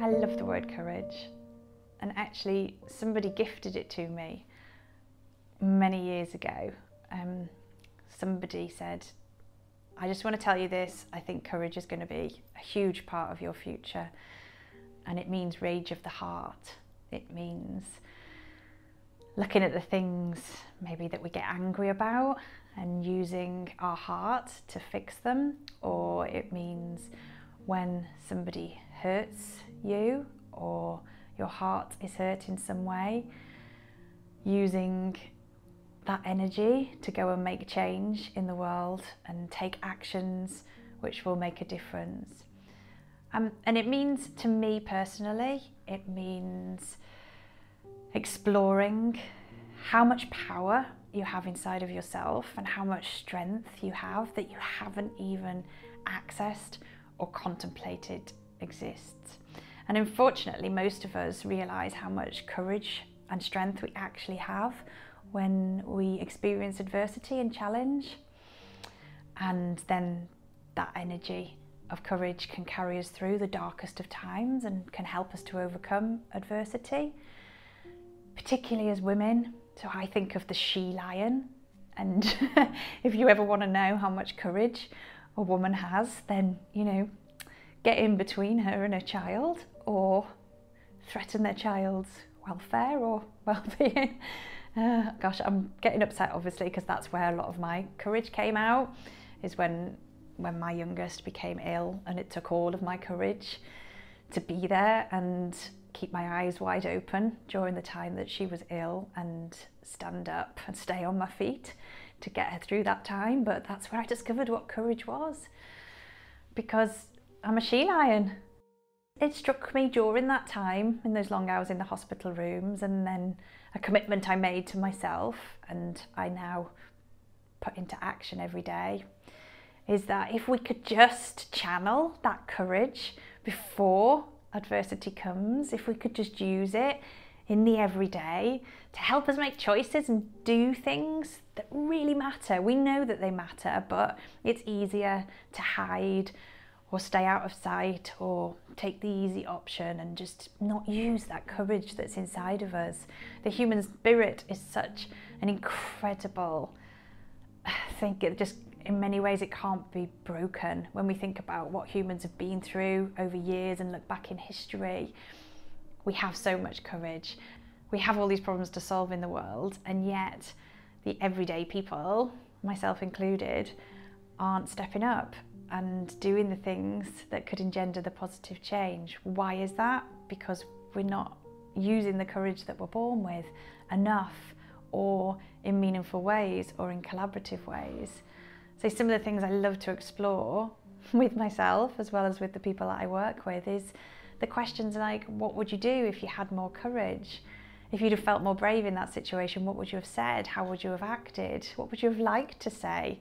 I love the word courage, and actually somebody gifted it to me many years ago. Somebody said, I just want to tell you this, I think courage is going to be a huge part of your future, and it means rage of the heart. It means looking at the things maybe that we get angry about and using our heart to fix them, or it means when somebody hurts you or your heart is hurt in some way, using that energy to go and make change in the world and take actions which will make a difference. And it means, to me personally, it means exploring how much power you have inside of yourself and how much strength you have that you haven't even accessed or contemplated exists. And unfortunately, most of us realise how much courage and strength we actually have when we experience adversity and challenge. And then that energy of courage can carry us through the darkest of times and can help us to overcome adversity, particularly as women. So I think of the she-lion, and if you ever want to know how much courage a woman has, then, you know, get in between her and her child, or threaten their child's welfare or well-being. Gosh, I'm getting upset obviously, because that's where a lot of my courage came out, is when my youngest became ill, and it took all of my courage to be there and keep my eyes wide open during the time that she was ill and stand up and stay on my feet to get her through that time. But that's where I discovered what courage was, because I'm a she-lion. It struck me during that time, in those long hours in the hospital rooms, and then a commitment I made to myself and I now put into action every day, is that if we could just channel that courage before adversity comes, if we could just use it in the everyday to help us make choices and do things that really matter. We know that they matter, but it's easier to hide or stay out of sight or take the easy option and just not use that courage that's inside of us. The human spirit is such an incredible thing. It just, in many ways, it can't be broken. When we think about what humans have been through over years and look back in history, we have so much courage. We have all these problems to solve in the world, and yet the everyday people, myself included, aren't stepping up and doing the things that could engender the positive change. Why is that? Because we're not using the courage that we're born with enough, or in meaningful ways, or in collaborative ways. So some of the things I love to explore with myself, as well as with the people that I work with, is the questions like, what would you do if you had more courage? If you'd have felt more brave in that situation, what would you have said? How would you have acted? What would you have liked to say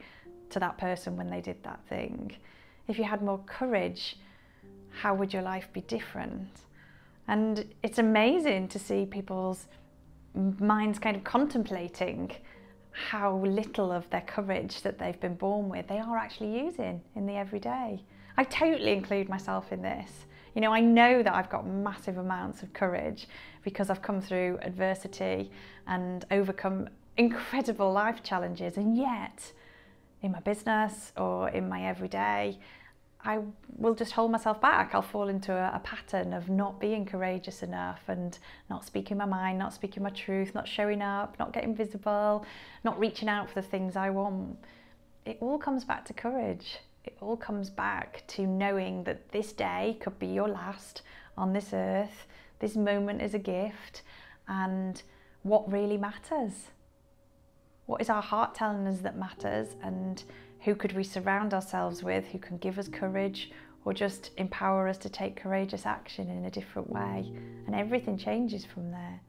to that person when they did that thing? If you had more courage, how would your life be different? And it's amazing to see people's minds kind of contemplating how little of their courage that they've been born with they are actually using in the everyday. I totally include myself in this. You know, I know that I've got massive amounts of courage because I've come through adversity and overcome incredible life challenges, and yet in my business or in my everyday, I will just hold myself back. I'll fall into a pattern of not being courageous enough and not speaking my mind, not speaking my truth, not showing up, not getting visible, not reaching out for the things I want. It all comes back to courage. It all comes back to knowing that this day could be your last on this earth. This moment is a gift, and what really matters? What is our heart telling us that matters, and who could we surround ourselves with who can give us courage or just empower us to take courageous action in a different way? And everything changes from there.